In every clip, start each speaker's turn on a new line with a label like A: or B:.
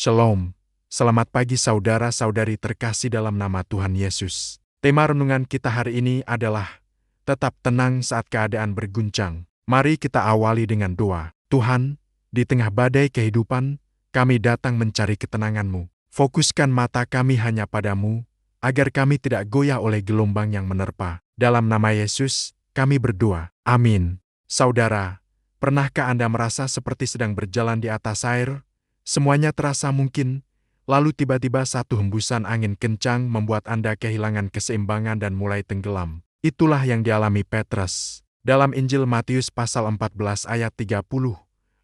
A: Shalom, selamat pagi saudara-saudari terkasih dalam nama Tuhan Yesus. Tema renungan kita hari ini adalah tetap tenang saat keadaan berguncang. Mari kita awali dengan doa. Tuhan, di tengah badai kehidupan, kami datang mencari ketenangan-Mu. Fokuskan mata kami hanya pada-Mu, agar kami tidak goyah oleh gelombang yang menerpa. Dalam nama Yesus, kami berdoa. Amin. Saudara, pernahkah Anda merasa seperti sedang berjalan di atas air? Semuanya terasa mungkin, lalu tiba-tiba satu hembusan angin kencang membuat Anda kehilangan keseimbangan dan mulai tenggelam. Itulah yang dialami Petrus. Dalam Injil Matius pasal 14 ayat 30,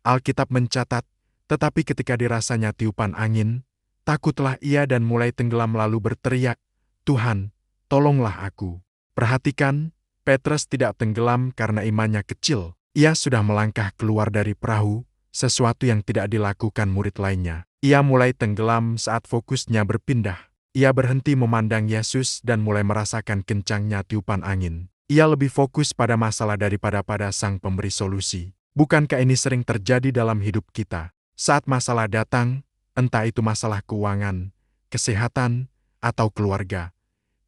A: Alkitab mencatat, tetapi ketika dirasanya tiupan angin, takutlah ia dan mulai tenggelam lalu berteriak, "Tuhan, tolonglah aku." Perhatikan, Petrus tidak tenggelam karena imannya kecil. Ia sudah melangkah keluar dari perahu, sesuatu yang tidak dilakukan murid lainnya. Ia mulai tenggelam saat fokusnya berpindah. Ia berhenti memandang Yesus dan mulai merasakan kencangnya tiupan angin. Ia lebih fokus pada masalah daripada pada Sang Pemberi solusi. Bukankah ini sering terjadi dalam hidup kita? Saat masalah datang, entah itu masalah keuangan, kesehatan, atau keluarga,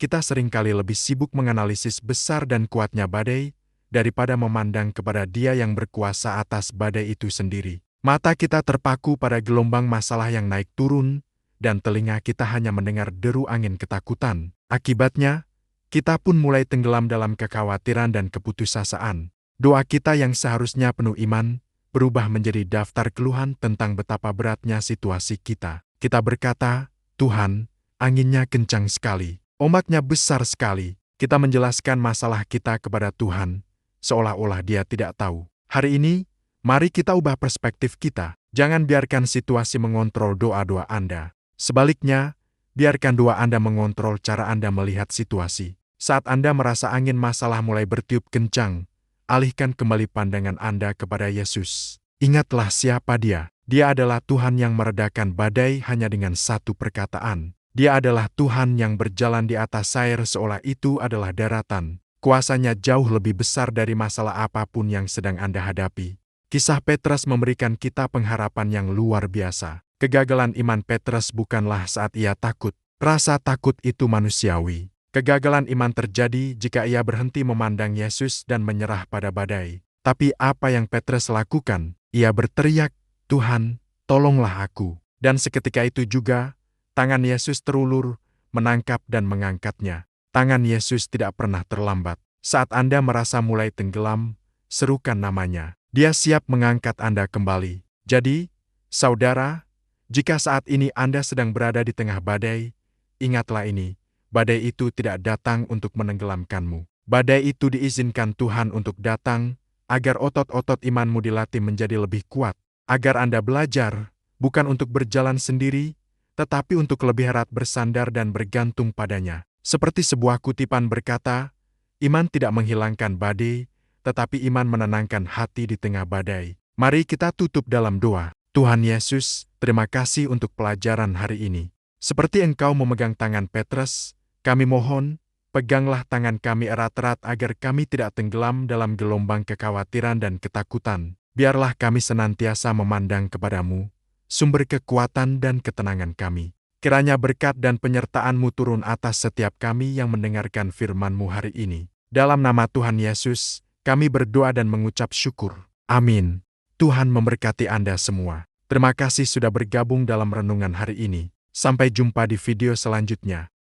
A: kita seringkali lebih sibuk menganalisis besar dan kuatnya badai, daripada memandang kepada Dia yang berkuasa atas badai itu sendiri. Mata kita terpaku pada gelombang masalah yang naik turun, dan telinga kita hanya mendengar deru angin ketakutan. Akibatnya, kita pun mulai tenggelam dalam kekhawatiran dan keputusasaan. Doa kita yang seharusnya penuh iman, berubah menjadi daftar keluhan tentang betapa beratnya situasi kita. Kita berkata, "Tuhan, anginnya kencang sekali, ombaknya besar sekali." Kita menjelaskan masalah kita kepada Tuhan, seolah-olah Dia tidak tahu. Hari ini, mari kita ubah perspektif kita. Jangan biarkan situasi mengontrol doa-doa Anda. Sebaliknya, biarkan doa Anda mengontrol cara Anda melihat situasi. Saat Anda merasa angin masalah mulai bertiup kencang, alihkan kembali pandangan Anda kepada Yesus. Ingatlah siapa Dia. Dia adalah Tuhan yang meredakan badai hanya dengan satu perkataan. Dia adalah Tuhan yang berjalan di atas air seolah itu adalah daratan. Kuasanya jauh lebih besar dari masalah apapun yang sedang Anda hadapi. Kisah Petrus memberikan kita pengharapan yang luar biasa. Kegagalan iman Petrus bukanlah saat ia takut. Rasa takut itu manusiawi. Kegagalan iman terjadi jika ia berhenti memandang Yesus dan menyerah pada badai. Tapi apa yang Petrus lakukan? Ia berteriak, "Tuhan, tolonglah aku." Dan seketika itu juga, tangan Yesus terulur, menangkap dan mengangkatnya. Tangan Yesus tidak pernah terlambat. Saat Anda merasa mulai tenggelam, serukan namanya. Dia siap mengangkat Anda kembali. Jadi, saudara, jika saat ini Anda sedang berada di tengah badai, ingatlah ini, badai itu tidak datang untuk menenggelamkanmu. Badai itu diizinkan Tuhan untuk datang, agar otot-otot imanmu dilatih menjadi lebih kuat, agar Anda belajar, bukan untuk berjalan sendiri, tetapi untuk lebih erat bersandar dan bergantung padanya. Seperti sebuah kutipan berkata, iman tidak menghilangkan badai, tetapi iman menenangkan hati di tengah badai. Mari kita tutup dalam doa. Tuhan Yesus, terima kasih untuk pelajaran hari ini. Seperti Engkau memegang tangan Petrus, kami mohon, peganglah tangan kami erat-erat agar kami tidak tenggelam dalam gelombang kekhawatiran dan ketakutan. Biarlah kami senantiasa memandang kepada-Mu, sumber kekuatan dan ketenangan kami. Kiranya berkat dan penyertaan-Mu turun atas setiap kami yang mendengarkan firman-Mu hari ini. Dalam nama Tuhan Yesus, kami berdoa dan mengucap syukur. Amin. Tuhan memberkati Anda semua. Terima kasih sudah bergabung dalam renungan hari ini. Sampai jumpa di video selanjutnya.